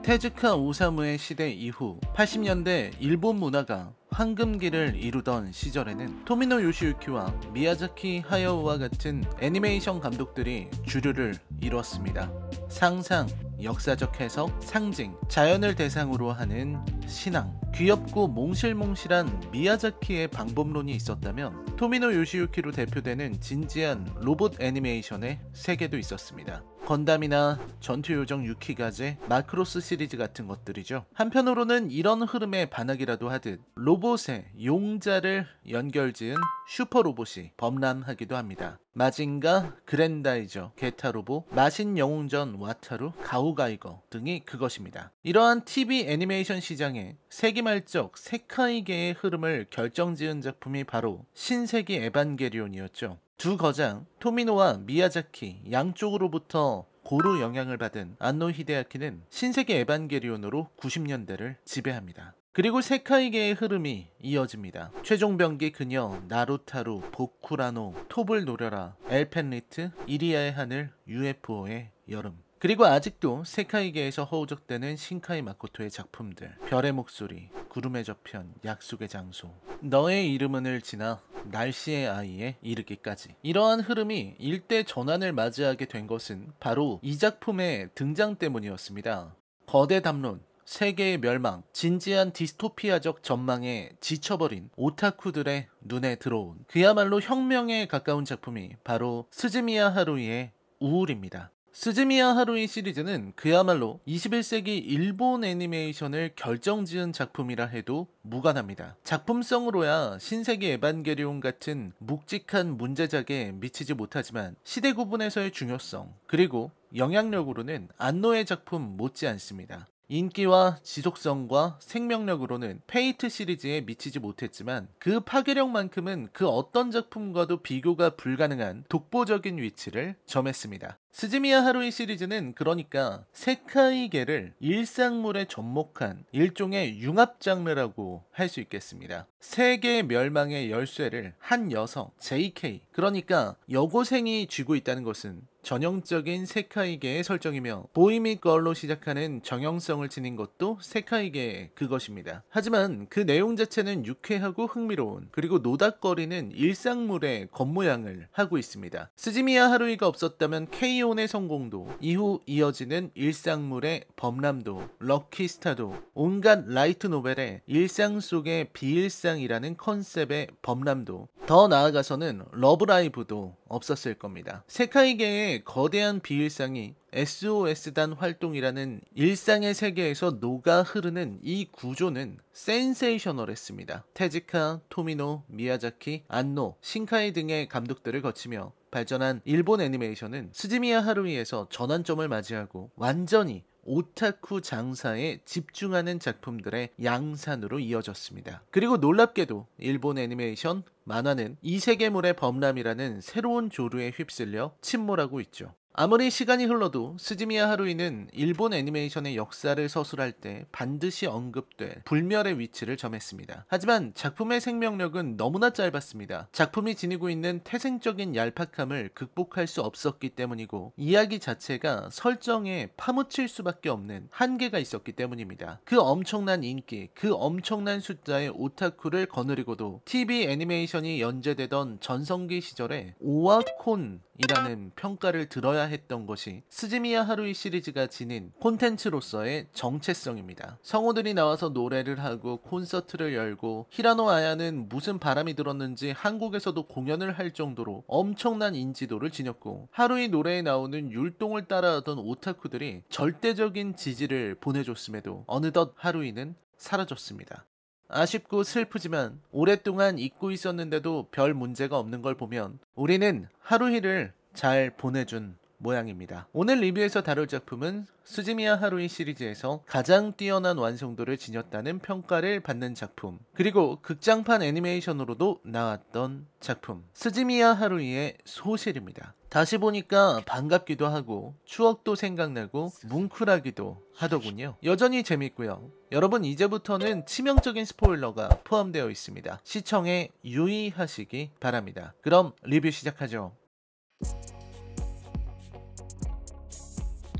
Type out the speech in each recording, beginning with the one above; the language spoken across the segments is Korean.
테즈카 오사무의 시대 이후 80년대 일본 문화가 황금기를 이루던 시절에는 토미노 요시유키와 미야자키 하야오와 같은 애니메이션 감독들이 주류를 이뤘습니다. 상상, 역사적 해석, 상징, 자연을 대상으로 하는 신앙, 귀엽고 몽실몽실한 미야자키의 방법론이 있었다면 토미노 요시유키로 대표되는 진지한 로봇 애니메이션의 세계도 있었습니다. 건담이나 전투요정 유키가제, 마크로스 시리즈 같은 것들이죠. 한편으로는 이런 흐름에 반하기라도 하듯 로봇의 용자를 연결지은 슈퍼로봇이 범람하기도 합니다. 마징가, 그랜다이저, 게타로보, 마신영웅전 와타루, 가오가이거 등이 그것입니다. 이러한 TV 애니메이션 시장에 세기말적 세카이계의 흐름을 결정지은 작품이 바로 신세기 에반게리온이었죠. 두 거장 토미노와 미야자키 양쪽으로부터 고루 영향을 받은 안노 히데아키는 신세기 에반게리온으로 90년대를 지배합니다. 그리고 세카이계의 흐름이 이어집니다. 최종병기 그녀, 나루타루, 보쿠라노, 톱을 노려라, 엘펜리트, 이리아의 하늘, UFO의 여름. 그리고 아직도 세카이계에서 허우적대는 신카이 마코토의 작품들, 별의 목소리, 구름의 저편, 약속의 장소, 너의 이름은을 지나 날씨의 아이에 이르기까지. 이러한 흐름이 일대 전환을 맞이하게 된 것은 바로 이 작품의 등장 때문이었습니다. 거대 담론, 세계의 멸망, 진지한 디스토피아적 전망에 지쳐버린 오타쿠들의 눈에 들어온 그야말로 혁명에 가까운 작품이 바로 스즈미야 하루이의 우울입니다. 스즈미야 하루이 시리즈는 그야말로 21세기 일본 애니메이션을 결정지은 작품이라 해도 무관합니다. 작품성으로야 신세기 에반게리온 같은 묵직한 문제작에 미치지 못하지만 시대 구분에서의 중요성, 그리고 영향력으로는 안노의 작품 못지않습니다. 인기와 지속성과 생명력으로는 페이트 시리즈에 미치지 못했지만 그 파괴력만큼은 그 어떤 작품과도 비교가 불가능한 독보적인 위치를 점했습니다. 스즈미야 하루이 시리즈는 그러니까 세카이계를 일상물에 접목한 일종의 융합 장르라고 할 수 있겠습니다. 세계 멸망의 열쇠를 한 여성, JK, 그러니까 여고생이 쥐고 있다는 것은 전형적인 세카이계의 설정이며 보이 및 걸로 시작하는 정형성을 지닌 것도 세카이계의 그것입니다. 하지만 그 내용 자체는 유쾌하고 흥미로운, 그리고 노닥거리는 일상물의 겉모양을 하고 있습니다. 스즈미야 하루이가 없었다면 K-ON의 성공도, 이후 이어지는 일상물의 범람도, 럭키스타도, 온갖 라이트 노벨의 일상 속의 비일상이라는 컨셉의 범람도, 더 나아가서는 러브라이브도 없었을 겁니다. 세카이계의 거대한 비일상이 SOS단 활동이라는 일상의 세계에서 녹아 흐르는 이 구조는 센세이셔널했습니다. 테즈카, 토미노, 미야자키, 안노, 신카이 등의 감독들을 거치며 발전한 일본 애니메이션은 스즈미야 하루이에서 전환점을 맞이하고 완전히 오타쿠 장사에 집중하는 작품들의 양산으로 이어졌습니다. 그리고 놀랍게도 일본 애니메이션, 만화는 이 세계물의 범람이라는 새로운 조류에 휩쓸려 침몰하고 있죠. 아무리 시간이 흘러도 스즈미야 하루이는 일본 애니메이션의 역사를 서술할 때 반드시 언급될 불멸의 위치를 점했습니다. 하지만 작품의 생명력은 너무나 짧았습니다. 작품이 지니고 있는 태생적인 얄팍함을 극복할 수 없었기 때문이고, 이야기 자체가 설정에 파묻힐 수밖에 없는 한계가 있었기 때문입니다. 그 엄청난 인기, 그 엄청난 숫자의 오타쿠를 거느리고도 TV 애니메이션이 연재되던 전성기 시절에 오와콘이라는 평가를 들어야 했던 것이 스즈미야 하루이 시리즈가 지닌 콘텐츠로서의 정체성입니다. 성우들이 나와서 노래를 하고 콘서트를 열고, 히라노 아야는 무슨 바람이 들었는지 한국에서도 공연을 할 정도로 엄청난 인지도를 지녔고, 하루이 노래에 나오는 율동을 따라하던 오타쿠들이 절대적인 지지를 보내줬음에도 어느덧 하루이는 사라졌습니다. 아쉽고 슬프지만 오랫동안 잊고 있었는데도 별 문제가 없는 걸 보면 우리는 하루이를 잘 보내준 모양입니다. 오늘 리뷰에서 다룰 작품은 스즈미야 하루이 시리즈에서 가장 뛰어난 완성도를 지녔다는 평가를 받는 작품, 그리고 극장판 애니메이션으로도 나왔던 작품, 스즈미야 하루이의 소실입니다. 다시 보니까 반갑기도 하고 추억도 생각나고 뭉클하기도 하더군요. 여전히 재밌고요. 여러분, 이제부터는 치명적인 스포일러가 포함되어 있습니다. 시청에 유의하시기 바랍니다. 그럼 리뷰 시작하죠.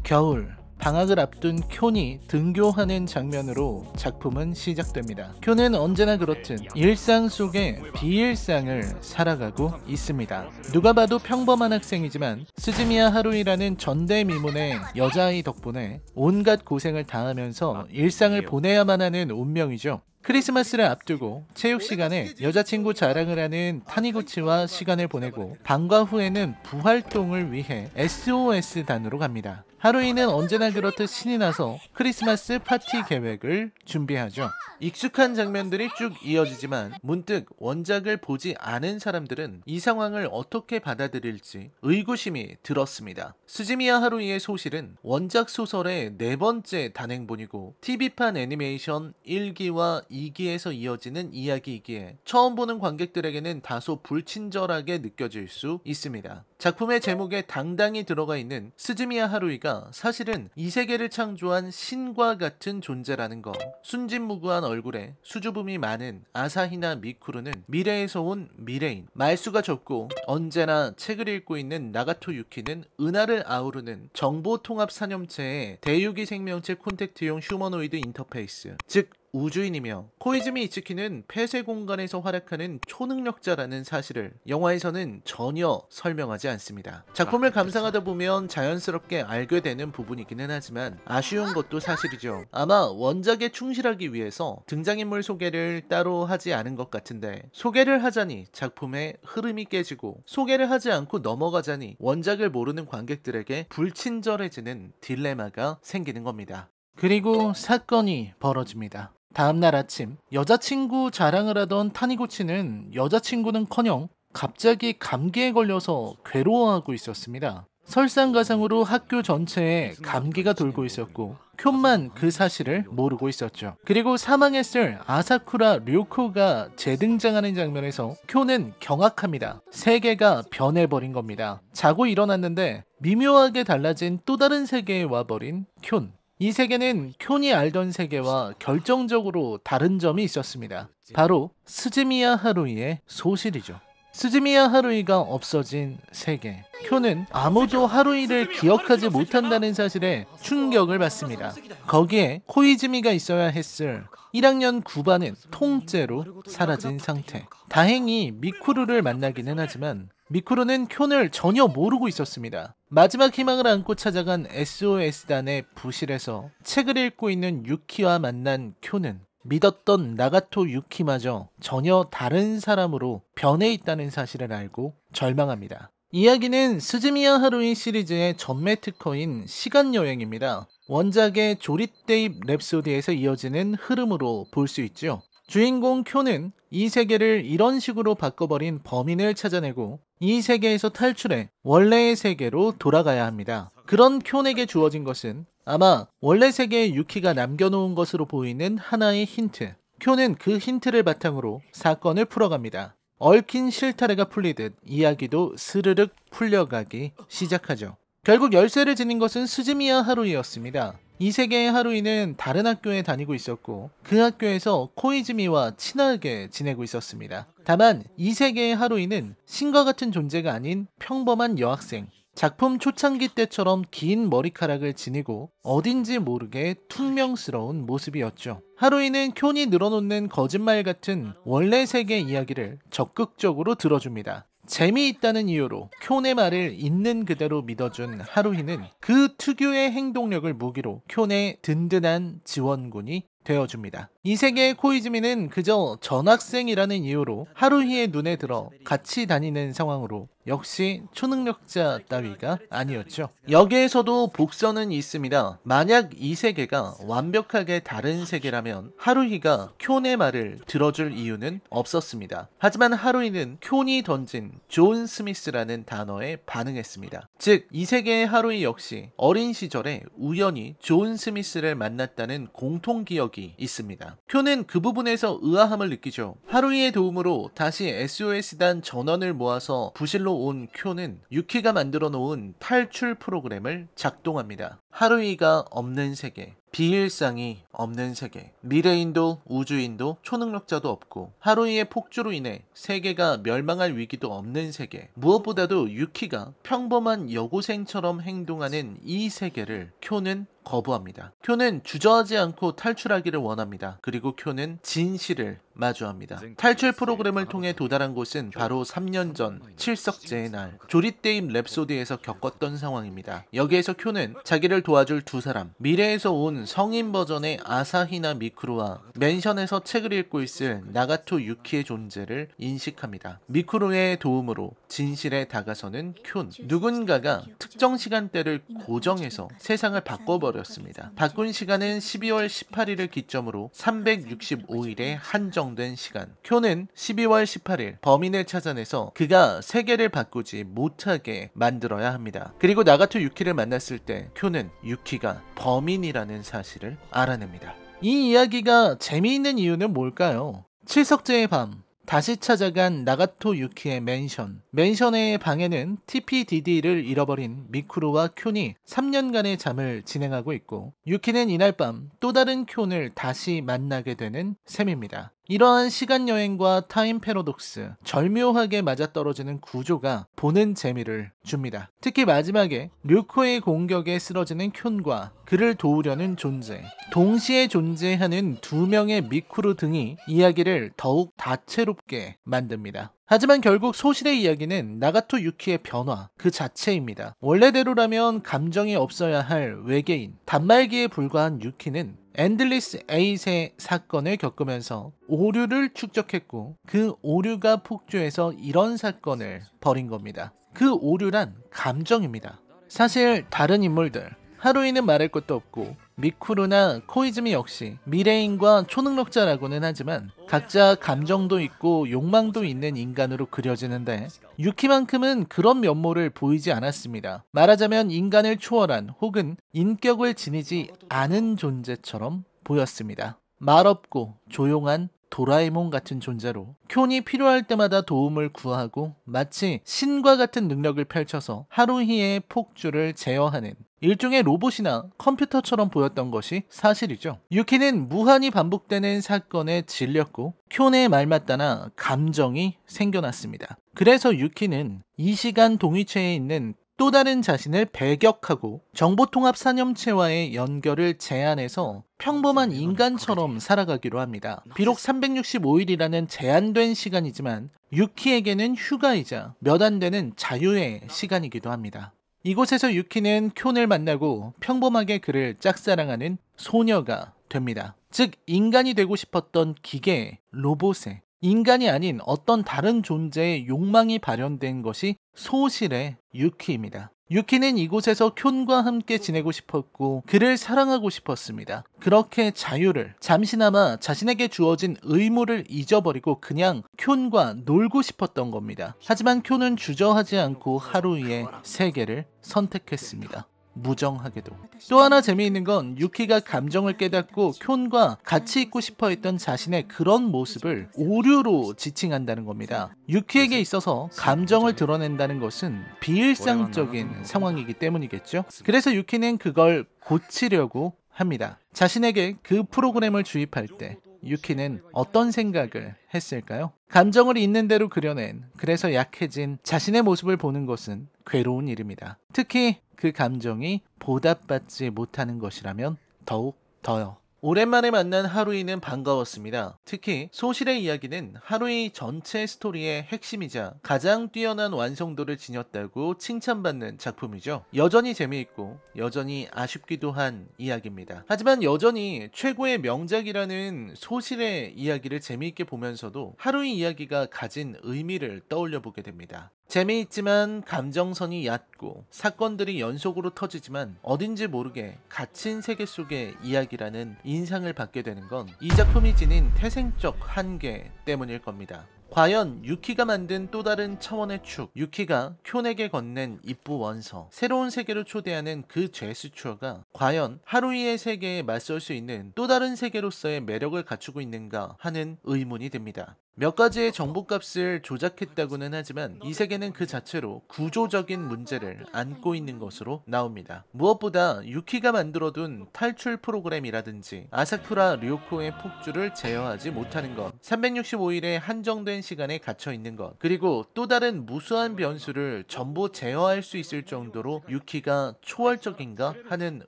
겨울 방학을 앞둔 쿄이 등교하는 장면으로 작품은 시작됩니다. 쿄는 언제나 그렇듯 일상 속에 비일상을 살아가고 있습니다. 누가 봐도 평범한 학생이지만 스즈미야 하루이라는 전대미문의 여자아이 덕분에 온갖 고생을 당하면서 일상을 보내야만 하는 운명이죠. 크리스마스를 앞두고 체육 시간에 여자친구 자랑을 하는 타니구치와 시간을 보내고 방과 후에는 부활동을 위해 SOS단으로 갑니다. 하루이는 언제나 그렇듯 신이 나서 크리스마스 파티 계획을 준비하죠. 익숙한 장면들이 쭉 이어지지만 문득 원작을 보지 않은 사람들은 이 상황을 어떻게 받아들일지 의구심이 들었습니다. 스즈미야 하루이의 소실은 원작 소설의 4번째 단행본이고 TV판 애니메이션 1기와 2기에서 이어지는 이야기이기에 처음 보는 관객들에게는 다소 불친절하게 느껴질 수 있습니다. 작품의 제목에 당당히 들어가 있는 스즈미야 하루이가 사실은 이 세계를 창조한 신과 같은 존재라는 것. 순진무구한 얼굴에 수줍음이 많은 아사히나 미쿠루는 미래에서 온 미래인, 말수가 적고 언제나 책을 읽고 있는 나가토 유키는 은하를 아우르는 정보통합사념체의 대유기 생명체 콘택트용 휴머노이드 인터페이스, 즉 우주인이며 코이즈미 이츠키는 폐쇄 공간에서 활약하는 초능력자라는 사실을 영화에서는 전혀 설명하지 않습니다. 작품을 감상하다 보면 자연스럽게 알게 되는 부분이기는 하지만 아쉬운 것도 사실이죠. 아마 원작에 충실하기 위해서 등장인물 소개를 따로 하지 않은 것 같은데 소개를 하자니 작품의 흐름이 깨지고 소개를 하지 않고 넘어가자니 원작을 모르는 관객들에게 불친절해지는 딜레마가 생기는 겁니다. 그리고 사건이 벌어집니다. 다음날 아침 여자친구 자랑을 하던 타니구치는 여자친구는커녕 갑자기 감기에 걸려서 괴로워하고 있었습니다. 설상가상으로 학교 전체에 감기가 돌고 있었고 쿄만 그 사실을 모르고 있었죠. 그리고 사망했을 아사쿠라 류코가 재등장하는 장면에서 쿄는 경악합니다. 세계가 변해버린 겁니다. 자고 일어났는데 미묘하게 달라진 또 다른 세계에 와버린 쿄. 이 세계는 쿄이 알던 세계와 결정적으로 다른 점이 있었습니다. 바로 스즈미야 하루이의 소실이죠. 스즈미야 하루이가 없어진 세계. 쿄는 아무도 하루이를 기억하지 못한다는 사실에 충격을 받습니다. 거기에 코이즈미가 있어야 했을 1학년 9반은 통째로 사라진 상태. 다행히 미쿠루를 만나기는 하지만 미쿠루는 쿄를 전혀 모르고 있었습니다. 마지막 희망을 안고 찾아간 SOS단의 부실에서 책을 읽고 있는 유키와 만난 쿄는 믿었던 나가토 유키마저 전혀 다른 사람으로 변해 있다는 사실을 알고 절망합니다. 이야기는 스즈미야 하루이 시리즈의 전매 특허인 시간여행입니다. 원작의 조릿대입 랩소디에서 이어지는 흐름으로 볼 수 있죠. 주인공 쿄는 이 세계를 이런 식으로 바꿔버린 범인을 찾아내고 이 세계에서 탈출해 원래의 세계로 돌아가야 합니다. 그런 쿄에게 주어진 것은 아마 원래 세계에 유키가 남겨놓은 것으로 보이는 하나의 힌트. 쿄는 그 힌트를 바탕으로 사건을 풀어갑니다. 얽힌 실타래가 풀리듯 이야기도 스르륵 풀려가기 시작하죠. 결국 열쇠를 지닌 것은 스즈미야 하루이였습니다. 이 세계의 하루이는 다른 학교에 다니고 있었고 그 학교에서 코이즈미와 친하게 지내고 있었습니다. 다만 이 세계의 하루이는 신과 같은 존재가 아닌 평범한 여학생. 작품 초창기 때처럼 긴 머리카락을 지니고 어딘지 모르게 퉁명스러운 모습이었죠. 하루이는 쿄이 늘어놓는 거짓말 같은 원래 세계 이야기를 적극적으로 들어줍니다. 재미있다는 이유로 쿄의 말을 있는 그대로 믿어준 하루이는 그 특유의 행동력을 무기로 쿄의 든든한 지원군이 되어줍니다. 이 세계의 코이즈미는 그저 전학생이라는 이유로 하루이의 눈에 들어 같이 다니는 상황으로 역시 초능력자 따위가 아니었죠. 여기에서도 복선은 있습니다. 만약 이 세계가 완벽하게 다른 세계라면 하루이가 쿄의 말을 들어줄 이유는 없었습니다. 하지만 하루이는 쿄이 던진 존 스미스라는 단어에 반응했습니다. 즉, 이 세계의 하루이 역시 어린 시절에 우연히 존 스미스를 만났다는 공통기억이 있습니다. 쿄는 그 부분에서 의아함을 느끼죠. 하루이의 도움으로 다시 SOS단 전원을 모아서 부실로 온 쿄는 유키가 만들어 놓은 탈출 프로그램을 작동합니다. 하루이가 없는 세계, 비일상이 없는 세계, 미래인도 우주인도 초능력자도 없고 하루이의 폭주로 인해 세계가 멸망할 위기도 없는 세계, 무엇보다도 유키가 평범한 여고생처럼 행동하는 이 세계를 쿄는 거부합니다. 쿄는 주저하지 않고 탈출하기를 원합니다. 그리고 쿄는 진실을 마주합니다. 탈출 프로그램을 통해 도달한 곳은 바로 3년 전 칠석제의 날 조리데임 랩소디에서 겪었던 상황입니다. 여기에서 쿄는 자기를 도와줄 두 사람, 미래에서 온 성인 버전의 아사히나 미쿠루와 맨션에서 책을 읽고 있을 나가토 유키의 존재를 인식합니다. 미쿠루의 도움으로 진실에 다가서는 쿄. 누군가가 특정 시간대를 고정해서 세상을 바꿔버렸습니다. 바꾼 시간은 12월 18일을 기점으로 365일에 한정된 시간. 쿄는 12월 18일 범인을 찾아내서 그가 세계를 바꾸지 못하게 만들어야 합니다. 그리고 나가토 유키를 만났을 때 쿄는 유키가 범인이라는 사실을 알아냅니다. 이 이야기가 재미있는 이유는 뭘까요? 칠석제의 밤, 다시 찾아간 나가토 유키의 맨션. 맨션의 방에는 TPDD를 잃어버린 미쿠루와 쿄이 3년간의 잠을 진행하고 있고, 유키는 이날 밤 또 다른 쿄를 다시 만나게 되는 셈입니다. 이러한 시간여행과 타임 패러독스, 절묘하게 맞아떨어지는 구조가 보는 재미를 줍니다. 특히 마지막에 류코의 공격에 쓰러지는 쿄과 그를 도우려는 존재, 동시에 존재하는 두 명의 미쿠루 등이 이야기를 더욱 다채롭게 만듭니다. 하지만 결국 소실의 이야기는 나가토 유키의 변화 그 자체입니다. 원래대로라면 감정이 없어야 할 외계인, 단말기에 불과한 유키는 엔들리스 에잇의 사건을 겪으면서 오류를 축적했고, 그 오류가 폭주해서 이런 사건을 벌인 겁니다. 그 오류란 감정입니다. 사실 다른 인물들, 하루이는 말할 것도 없고 미쿠루나 코이즈미 역시 미래인과 초능력자라고는 하지만 각자 감정도 있고 욕망도 있는 인간으로 그려지는데, 유키만큼은 그런 면모를 보이지 않았습니다. 말하자면 인간을 초월한 혹은 인격을 지니지 않은 존재처럼 보였습니다. 말없고 조용한 도라에몽 같은 존재로 쿄이 필요할 때마다 도움을 구하고 마치 신과 같은 능력을 펼쳐서 하루히의 폭주를 제어하는 일종의 로봇이나 컴퓨터처럼 보였던 것이 사실이죠. 유키는 무한히 반복되는 사건에 질렸고 쿄의 말맞다나 감정이 생겨났습니다. 그래서 유키는 이 시간 동위체에 있는 또 다른 자신을 배격하고 정보통합 사념체와의 연결을 제한해서 평범한 인간처럼 살아가기로 합니다. 비록 365일이라는 제한된 시간이지만 유키에게는 휴가이자 몇 안 되는 자유의 시간이기도 합니다. 이곳에서 유키는 쿄를 만나고 평범하게 그를 짝사랑하는 소녀가 됩니다. 즉 인간이 되고 싶었던 기계, 로봇에 인간이 아닌 어떤 다른 존재의 욕망이 발현된 것이 소실의 유키입니다. 유키는 이곳에서 쿄과 함께 지내고 싶었고 그를 사랑하고 싶었습니다. 그렇게 자유를, 잠시나마 자신에게 주어진 의무를 잊어버리고 그냥 쿄과 놀고 싶었던 겁니다. 하지만 쿄는 주저하지 않고 하루이의 세계를 선택했습니다. 무정하게도. 또 하나 재미있는 건 유키가 감정을 깨닫고 쿄과 같이 있고 싶어 했던 자신의 그런 모습을 오류로 지칭한다는 겁니다. 유키에게 있어서 감정을 드러낸다는 것은 비일상적인 상황이기 때문이겠죠. 그래서 유키는 그걸 고치려고 합니다. 자신에게 그 프로그램을 주입할 때 유키는 어떤 생각을 했을까요? 감정을 있는 대로 그려낸, 그래서 약해진 자신의 모습을 보는 것은 괴로운 일입니다. 특히 그 감정이 보답받지 못하는 것이라면 더욱 더요. 오랜만에 만난 하루이는 반가웠습니다. 특히 소실의 이야기는 하루이 전체 스토리의 핵심이자 가장 뛰어난 완성도를 지녔다고 칭찬받는 작품이죠. 여전히 재미있고 여전히 아쉽기도 한 이야기입니다. 하지만 여전히 최고의 명작이라는 소실의 이야기를 재미있게 보면서도 하루이 이야기가 가진 의미를 떠올려 보게 됩니다. 재미있지만 감정선이 얕고 사건들이 연속으로 터지지만 어딘지 모르게 갇힌 세계 속의 이야기라는 인상을 받게 되는 건 이 작품이 지닌 태생적 한계 때문일 겁니다. 과연 유키가 만든 또 다른 차원의 축, 유키가 쿄에게 건넨 입부 원서, 새로운 세계로 초대하는 그 제스처가 과연 하루이의 세계에 맞설 수 있는 또 다른 세계로서의 매력을 갖추고 있는가 하는 의문이 듭니다. 몇 가지의 정보값을 조작했다고는 하지만 이 세계는 그 자체로 구조적인 문제를 안고 있는 것으로 나옵니다. 무엇보다 유키가 만들어둔 탈출 프로그램이라든지 아사쿠라 료코의 폭주를 제어하지 못하는 것, 365일의 한정된 시간에 갇혀 있는 것, 그리고 또 다른 무수한 변수를 전부 제어할 수 있을 정도로 유키가 초월적인가 하는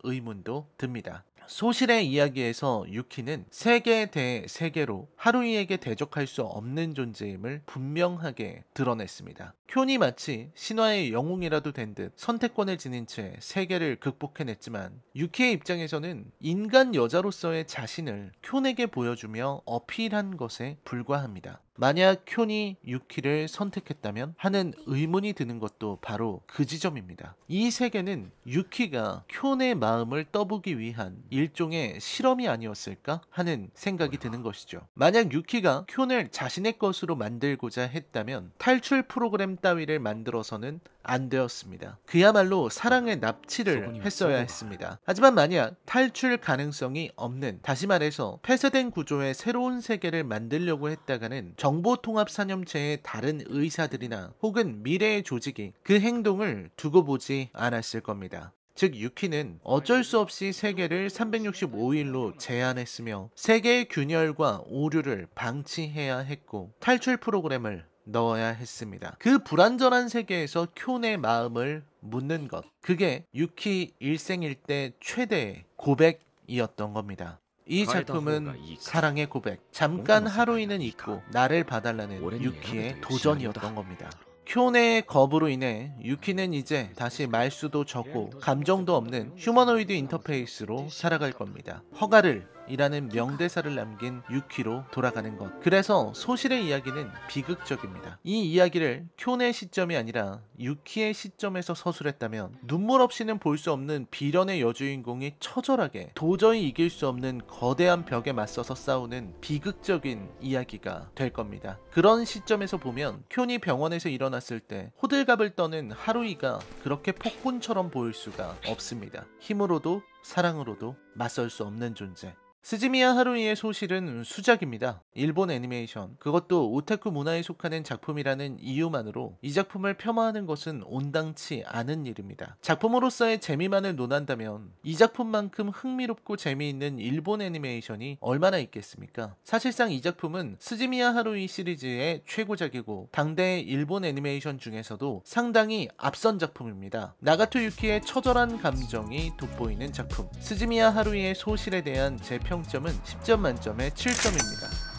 의문도 듭니다. 소실의 이야기에서 유키는 세계 대 세계로 하루이에게 대적할 수 없는 존재임을 분명하게 드러냈습니다. 쿄니 마치 신화의 영웅이라도 된 듯 선택권을 지닌 채 세계를 극복해냈지만 유키의 입장에서는 인간 여자로서의 자신을 쿄에게 보여주며 어필한 것에 불과합니다. 만약 쿄니 유키를 선택했다면 하는 의문이 드는 것도 바로 그 지점입니다. 이 세계는 유키가 쿄의 마음을 떠보기 위한 일종의 실험이 아니었을까 하는 생각이 드는 것이죠. 만약 유키가 쿄를 자신의 것으로 만들고자 했다면 탈출 프로그램 따위를 만들어서는 안 되었습니다. 그야말로 사랑의 납치를 했어야 했습니다. 하지만 만약 탈출 가능성이 없는, 다시 말해서 폐쇄된 구조의 새로운 세계를 만들려고 했다가는 정보통합사념체의 다른 의사들이나 혹은 미래의 조직이 그 행동을 두고 보지 않았을 겁니다. 즉 유키는 어쩔 수 없이 세계를 365일로 제한했으며 세계의 균열과 오류를 방치해야 했고 탈출 프로그램을 넣어야 했습니다. 그 불완전한 세계에서 쿄의 마음을 묻는 것, 그게 유키 일생일대 최대의 고백이었던 겁니다. 이 작품은 사랑의 고백, 잠깐 하루이는 잊고 나를 봐달라는 유키의 도전이었던 겁니다. 쿄의 겁으로 인해 유키는 이제 다시 말수도 적고 감정도 없는 휴머노이드 인터페이스로 살아갈 겁니다. 허가를 이라는 명대사를 남긴 유키로 돌아가는 것. 그래서 소실의 이야기는 비극적입니다. 이 이야기를 쿄의 시점이 아니라 유키의 시점에서 서술했다면 눈물 없이는 볼 수 없는 비련의 여주인공이 처절하게 도저히 이길 수 없는 거대한 벽에 맞서서 싸우는 비극적인 이야기가 될 겁니다. 그런 시점에서 보면 쿄이 병원에서 일어났을 때 호들갑을 떠는 하루이가 그렇게 폭군처럼 보일 수가 없습니다. 힘으로도 사랑으로도 맞설 수 없는 존재. 스즈미야 하루이의 소실은 수작입니다. 일본 애니메이션, 그것도 오타쿠 문화에 속하는 작품이라는 이유만으로 이 작품을 폄하하는 것은 온당치 않은 일입니다. 작품으로서의 재미만을 논한다면 이 작품만큼 흥미롭고 재미있는 일본 애니메이션이 얼마나 있겠습니까? 사실상 이 작품은 스즈미야 하루이 시리즈의 최고작이고 당대의 일본 애니메이션 중에서도 상당히 앞선 작품입니다. 나가토 유키의 처절한 감정이 돋보이는 작품, 스즈미야 하루이의 소실에 대한 제 평점은 10점 만점에 7점입니다.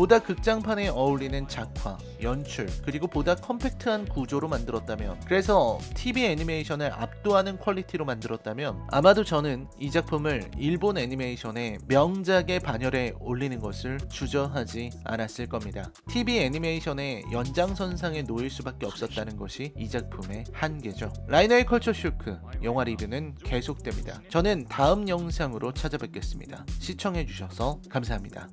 보다 극장판에 어울리는 작화, 연출, 그리고 보다 컴팩트한 구조로 만들었다면, 그래서 TV 애니메이션을 압도하는 퀄리티로 만들었다면 아마도 저는 이 작품을 일본 애니메이션의 명작의 반열에 올리는 것을 주저하지 않았을 겁니다. TV 애니메이션의 연장선상에 놓일 수밖에 없었다는 것이 이 작품의 한계죠. 라이너의 컬처 쇼크 영화 리뷰는 계속됩니다. 저는 다음 영상으로 찾아뵙겠습니다. 시청해주셔서 감사합니다.